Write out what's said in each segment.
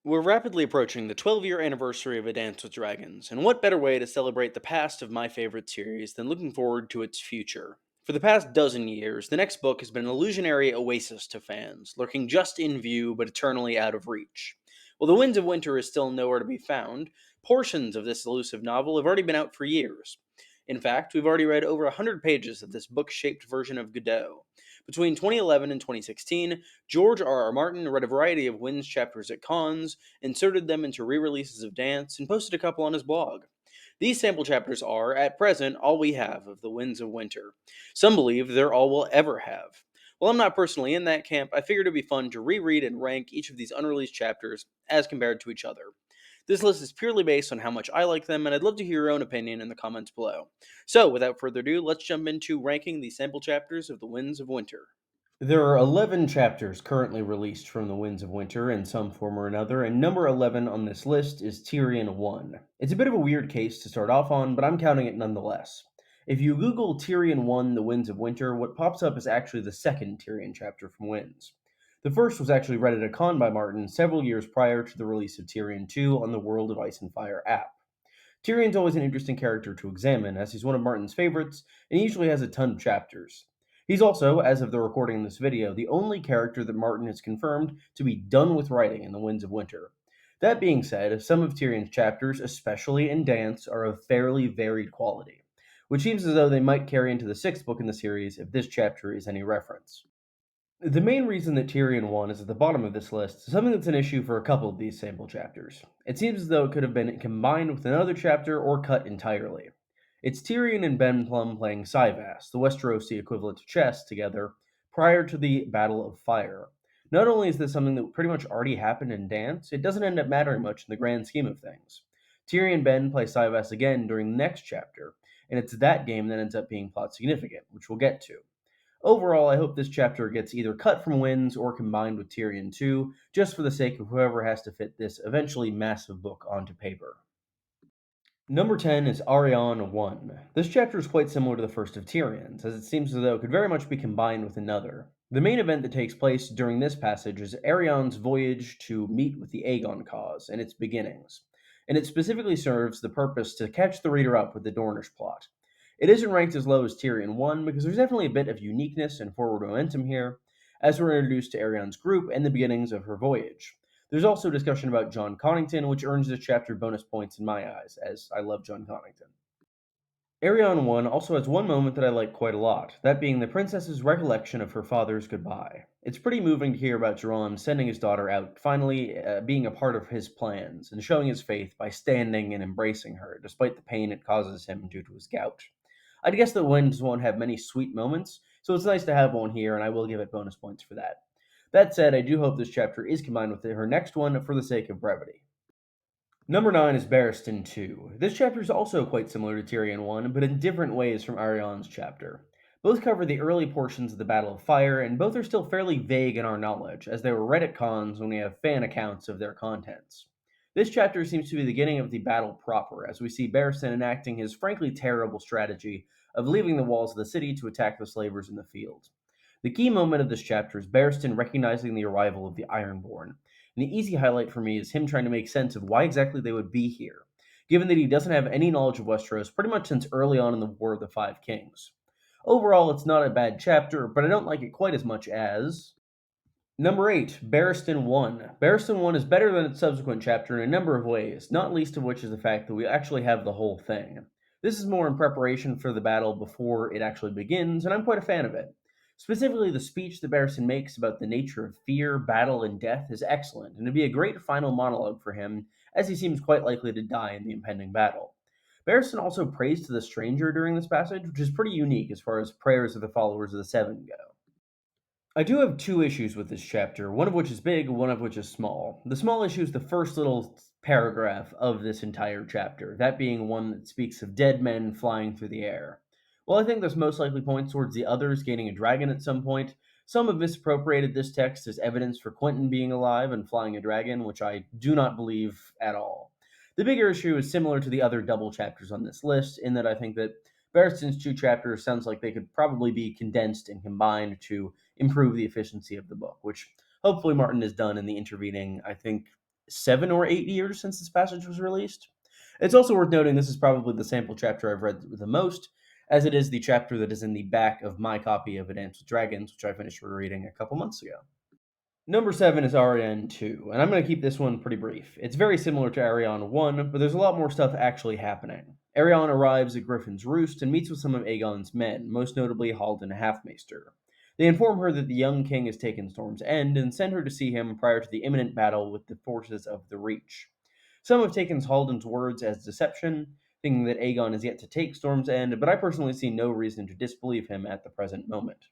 We're rapidly approaching the 12-year anniversary of A Dance with Dragons, and what better way to celebrate the past of my favorite series than looking forward to its future? For the past dozen years, the next book has been an illusionary oasis to fans, lurking just in view but eternally out of reach. While The Winds of Winter is still nowhere to be found, portions of this elusive novel have already been out for years. In fact, we've already read over 100 pages of this book shaped version of Godot. Between 2011 and 2016, George R. Martin read a variety of Winds chapters at cons, inserted them into re releases of Dance, and posted a couple on his blog. These sample chapters are, at present, all we have of the Winds of Winter. Some believe they're all we'll ever have. While I'm not personally in that camp, I figured it'd be fun to reread and rank each of these unreleased chapters as compared to each other. This list is purely based on how much I like them, and I'd love to hear your own opinion in the comments below. So, without further ado, let's jump into ranking the sample chapters of The Winds of Winter. There are 11 chapters currently released from The Winds of Winter in some form or another, and number 11 on this list is Tyrion 1. It's a bit of a weird case to start off on, but I'm counting it nonetheless. If you Google Tyrion 1 The Winds of Winter, what pops up is actually the second Tyrion chapter from Winds. The first was actually read at a con by Martin several years prior to the release of Tyrion 2 on the World of Ice and Fire app. Tyrion's always an interesting character to examine, as he's one of Martin's favorites, and he usually has a ton of chapters. He's also, as of the recording of this video, the only character that Martin has confirmed to be done with writing in The Winds of Winter. That being said, some of Tyrion's chapters, especially in Dance, are of fairly varied quality, which seems as though they might carry into the sixth book in the series if this chapter is any reference. The main reason that Tyrion 1 is at the bottom of this list is something that's an issue for a couple of these sample chapters. It seems as though it could have been combined with another chapter or cut entirely. It's Tyrion and Ben Plum playing Syvas, the Westerosi equivalent to chess, together prior to the Battle of Fire. Not only is this something that pretty much already happened in Dance, it doesn't end up mattering much in the grand scheme of things. Tyrion and Ben play Syvas again during the next chapter, and it's that game that ends up being plot significant, which we'll get to. Overall, I hope this chapter gets either cut from Winds or combined with Tyrion 2, just for the sake of whoever has to fit this eventually massive book onto paper. Number 10 is Arion 1. This chapter is quite similar to the first of Tyrion's, as it seems as though it could very much be combined with another. The main event that takes place during this passage is Arion's voyage to meet with the Aegon cause and its beginnings, and it specifically serves the purpose to catch the reader up with the Dornish plot. It isn't ranked as low as Tyrion 1 because there's definitely a bit of uniqueness and forward momentum here, as we're introduced to Arion's group and the beginnings of her voyage. There's also discussion about John Connington, which earns this chapter bonus points in my eyes, as I love John Connington. Arion 1 also has one moment that I like quite a lot, that being the princess's recollection of her father's goodbye. It's pretty moving to hear about Jerome sending his daughter out, finally being a part of his plans, and showing his faith by standing and embracing her, despite the pain it causes him due to his gout. I'd guess that Winds won't have many sweet moments, so it's nice to have one here, and I will give it bonus points for that. That said, I do hope this chapter is combined with her next one for the sake of brevity. Number 9 is Barristan 2. This chapter is also quite similar to Tyrion 1, but in different ways from Arion's chapter. Both cover the early portions of the Battle of Fire, and both are still fairly vague in our knowledge, as they were read at cons when we have fan accounts of their contents. This chapter seems to be the beginning of the battle proper, as we see Barristan enacting his frankly terrible strategy of leaving the walls of the city to attack the slavers in the field. The key moment of this chapter is Barristan recognizing the arrival of the Ironborn, and the easy highlight for me is him trying to make sense of why exactly they would be here, given that he doesn't have any knowledge of Westeros pretty much since early on in the War of the Five Kings. Overall, it's not a bad chapter, but I don't like it quite as much as Number 8, Barristan 1. Barristan 1 is better than its subsequent chapter in a number of ways, not least of which is the fact that we actually have the whole thing. This is more in preparation for the battle before it actually begins, and I'm quite a fan of it. Specifically, the speech that Barristan makes about the nature of fear, battle, and death is excellent, and it'd be a great final monologue for him, as he seems quite likely to die in the impending battle. Barristan also prays to the stranger during this passage, which is pretty unique as far as prayers of the followers of the Seven go. I do have two issues with this chapter, one of which is big, one of which is small. The small issue is the first little paragraph of this entire chapter, that being one that speaks of dead men flying through the air. While I think this most likely points towards the others gaining a dragon at some point, some have misappropriated this text as evidence for Quentin being alive and flying a dragon, which I do not believe at all. The bigger issue is similar to the other double chapters on this list, in that I think that Barristan's two chapters sounds like they could probably be condensed and combined to improve the efficiency of the book, which hopefully Martin has done in the intervening, I think, 7 or 8 years since this passage was released. It's also worth noting this is probably the sample chapter I've read the most, as it is the chapter that is in the back of my copy of A Dance with Dragons, which I finished rereading a couple months ago. Number 7 is Ariane 2, and I'm going to keep this one pretty brief. It's very similar to Ariane 1, but there's a lot more stuff actually happening. Ariane arrives at Griffin's Roost and meets with some of Aegon's men, most notably Halden Halfmaester. They inform her that the young king has taken Storm's End and send her to see him prior to the imminent battle with the forces of the Reach. Some have taken Halden's words as deception, thinking that Aegon is yet to take Storm's End, but I personally see no reason to disbelieve him at the present moment.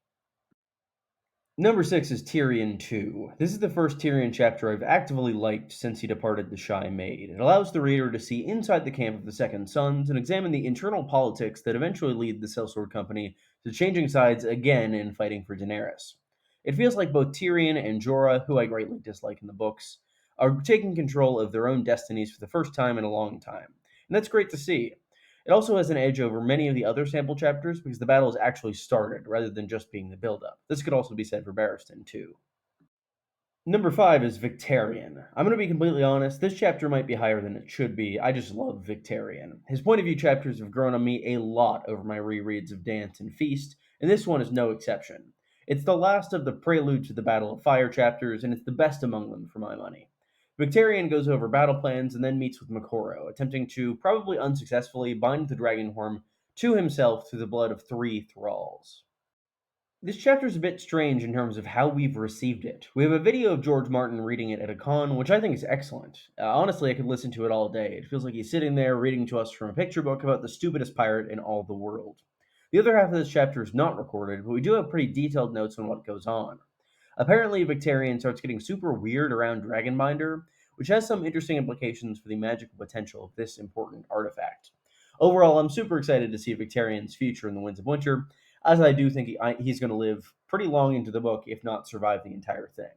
Number 6 is Tyrion 2. This is the first Tyrion chapter I've actively liked since he departed the Shy Maid. It allows the reader to see inside the camp of the Second Sons and examine the internal politics that eventually lead the Sellsword Company to changing sides again in fighting for Daenerys. It feels like both Tyrion and Jorah, who I greatly dislike in the books, are taking control of their own destinies for the first time in a long time. And that's great to see. It also has an edge over many of the other sample chapters because the battle is actually started rather than just being the build-up. This could also be said for Barristan, too. Number 5 is Victarion. I'm going to be completely honest, this chapter might be higher than it should be. I just love Victarion. His point of view chapters have grown on me a lot over my rereads of Dance and Feast, and this one is no exception. It's the last of the Prelude to the Battle of Fire chapters, and it's the best among them for my money. Victarion goes over battle plans and then meets with Makoro, attempting to, probably unsuccessfully, bind the Dragonhorn to himself through the blood of 3 thralls. This chapter is a bit strange in terms of how we've received it. We have a video of George Martin reading it at a con, which I think is excellent. Honestly, I could listen to it all day. It feels like he's sitting there reading to us from a picture book about the stupidest pirate in all the world. The other half of this chapter is not recorded, but we do have pretty detailed notes on what goes on. Apparently, Victarion starts getting super weird around Dragonbinder, which has some interesting implications for the magical potential of this important artifact. Overall, I'm super excited to see Victarion's future in the Winds of Winter, as I do think he's going to live pretty long into the book, if not survive the entire thing.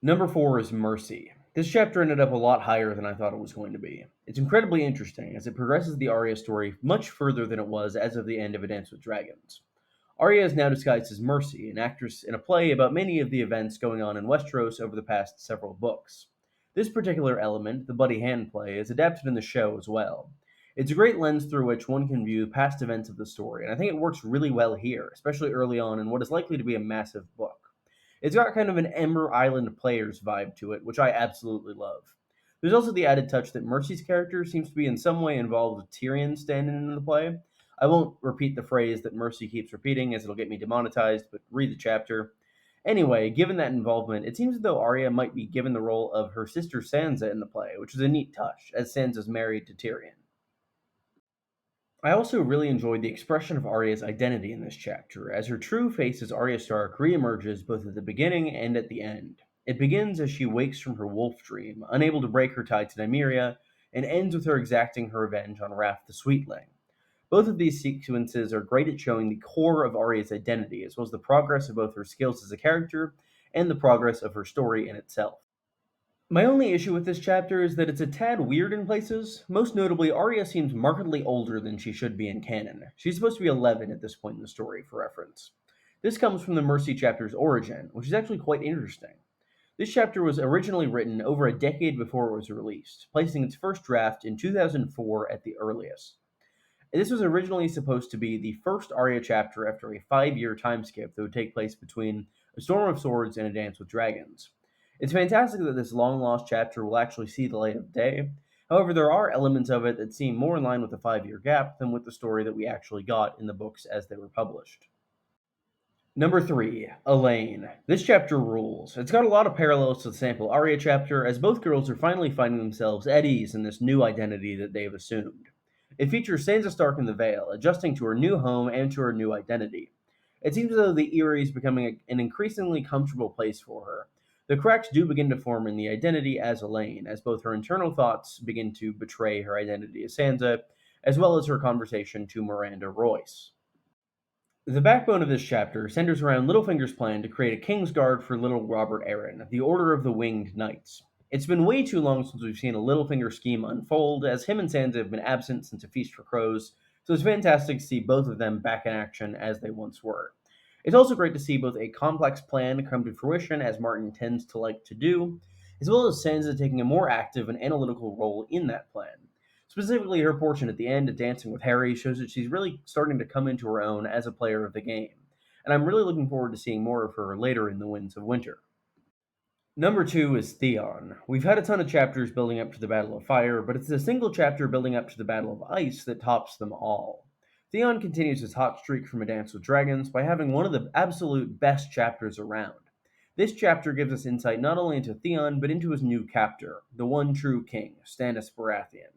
Number 4 is Mercy. This chapter ended up a lot higher than I thought it was going to be. It's incredibly interesting, as it progresses the Arya story much further than it was as of the end of A Dance with Dragons. Arya is now disguised as Mercy, an actress in a play about many of the events going on in Westeros over the past several books. This particular element, the Buddy Hand play, is adapted in the show as well. It's a great lens through which one can view past events of the story, and I think it works really well here, especially early on in what is likely to be a massive book. It's got kind of an Ember Island Players vibe to it, which I absolutely love. There's also the added touch that Mercy's character seems to be in some way involved with Tyrion standing in the play. I won't repeat the phrase that Mercy keeps repeating as it'll get me demonetized, but read the chapter. Anyway, given that involvement, it seems as though Arya might be given the role of her sister Sansa in the play, which is a neat touch, as Sansa's married to Tyrion. I also really enjoyed the expression of Arya's identity in this chapter, as her true face as Arya Stark reemerges both at the beginning and at the end. It begins as she wakes from her wolf dream, unable to break her tie to Nymeria, and ends with her exacting her revenge on Wrath the Sweetling. Both of these sequences are great at showing the core of Arya's identity, as well as the progress of both her skills as a character and the progress of her story in itself. My only issue with this chapter is that it's a tad weird in places. Most notably, Arya seems markedly older than she should be in canon. She's supposed to be 11 at this point in the story, for reference. This comes from the Mercy chapter's origin, which is actually quite interesting. This chapter was originally written over a decade before it was released, placing its first draft in 2004 at the earliest. This was originally supposed to be the first Arya chapter after a 5 year time skip that would take place between A Storm of Swords and A Dance with Dragons. It's fantastic that this long lost chapter will actually see the light of day. However, there are elements of it that seem more in line with the 5 year gap than with the story that we actually got in the books as they were published. Number 3, Elaine. This chapter rules. It's got a lot of parallels to the sample Arya chapter, as both girls are finally finding themselves at ease in this new identity that they've assumed. It features Sansa Stark in the Vale, adjusting to her new home and to her new identity. It seems as though the Eyrie is becoming an increasingly comfortable place for her. The cracks do begin to form in the identity as Elaine, as both her internal thoughts begin to betray her identity as Sansa, as well as her conversation to Miranda Royce. The backbone of this chapter centers around Littlefinger's plan to create a Kingsguard for little Robert Arryn, the Order of the Winged Knights. It's been way too long since we've seen a Littlefinger scheme unfold, as him and Sansa have been absent since A Feast for Crows, so it's fantastic to see both of them back in action as they once were. It's also great to see both a complex plan come to fruition, as Martin tends to like to do, as well as Sansa taking a more active and analytical role in that plan. Specifically, her portion at the end of dancing with Harry shows that she's really starting to come into her own as a player of the game, and I'm really looking forward to seeing more of her later in The Winds of Winter. Number two is Theon. We've had a ton of chapters building up to the Battle of Fire, but it's the single chapter building up to the Battle of Ice that tops them all. Theon continues his hot streak from A Dance with Dragons by having one of the absolute best chapters around. This chapter gives us insight not only into Theon, but into his new captor, the one true king, Stannis Baratheon.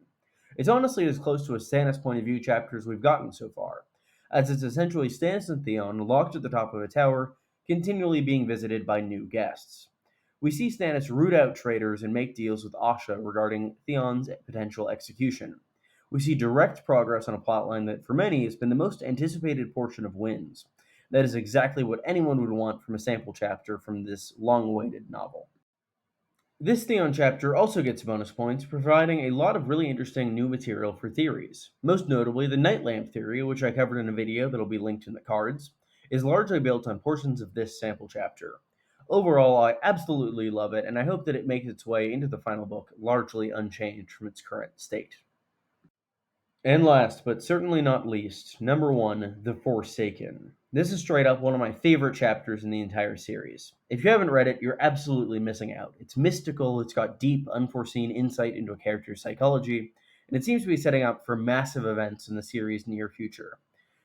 It's honestly as close to a Stannis point of view chapter as we've gotten so far, as it's essentially Stannis and Theon locked at the top of a tower, continually being visited by new guests. We see Stannis root out traitors and make deals with Asha regarding Theon's potential execution. We see direct progress on a plotline that, for many, has been the most anticipated portion of Winds. That is exactly what anyone would want from a sample chapter from this long awaited novel. This Theon chapter also gets bonus points, providing a lot of really interesting new material for theories. Most notably, the Night Lamp theory, which I covered in a video that'll be linked in the cards, is largely built on portions of this sample chapter. Overall, I absolutely love it, and I hope that it makes its way into the final book largely unchanged from its current state. And last, but certainly not least, number one, The Forsaken. This is straight up one of my favorite chapters in the entire series. If you haven't read it, you're absolutely missing out. It's mystical, it's got deep, unforeseen insight into a character's psychology, and it seems to be setting up for massive events in the series' near future.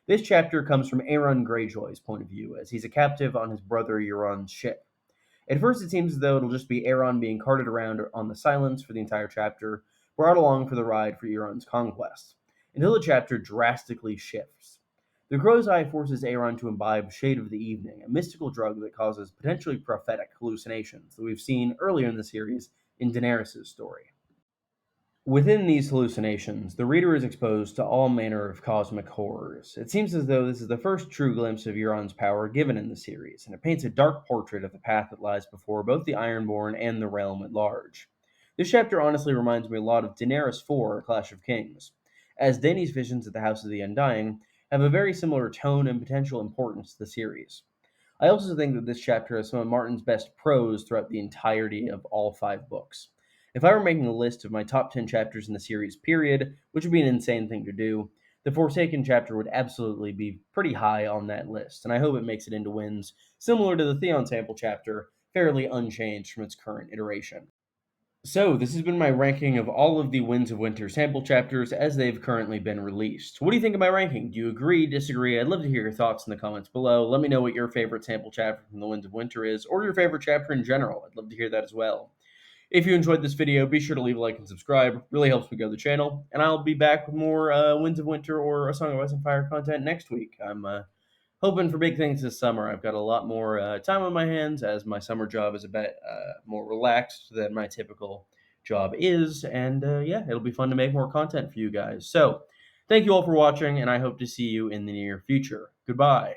This chapter comes from Aeron Greyjoy's point of view, as he's a captive on his brother Euron's ship. At first, it seems as though it'll just be Aeron being carted around on the Silence for the entire chapter, brought along for the ride for Euron's conquest, until the chapter drastically shifts. The Crow's Eye forces Aeron to imbibe Shade of the Evening, a mystical drug that causes potentially prophetic hallucinations that we've seen earlier in the series in Daenerys' story. Within these hallucinations, the reader is exposed to all manner of cosmic horrors. It seems as though this is the first true glimpse of Euron's power given in the series, and it paints a dark portrait of the path that lies before both the Ironborn and the realm at large. This chapter honestly reminds me a lot of Daenerys 4, Clash of Kings, as Dany's visions at the House of the Undying have a very similar tone and potential importance to the series. I also think that this chapter has some of Martin's best prose throughout the entirety of all five books. If I were making a list of my top 10 chapters in the series, period, which would be an insane thing to do, the Forsaken chapter would absolutely be pretty high on that list, and I hope it makes it into wins, similar to the Theon sample chapter, fairly unchanged from its current iteration. So, this has been my ranking of all of the Winds of Winter sample chapters as they've currently been released. What do you think of my ranking? Do you agree, disagree? I'd love to hear your thoughts in the comments below. Let me know what your favorite sample chapter from the Winds of Winter is, or your favorite chapter in general. I'd love to hear that as well. If you enjoyed this video, be sure to leave a like and subscribe. It really helps me grow the channel. And I'll be back with more Winds of Winter or A Song of Ice and Fire content next week. I'm hoping for big things this summer. I've got a lot more time on my hands as my summer job is a bit more relaxed than my typical job is. And yeah, it'll be fun to make more content for you guys. So thank you all for watching, and I hope to see you in the near future. Goodbye.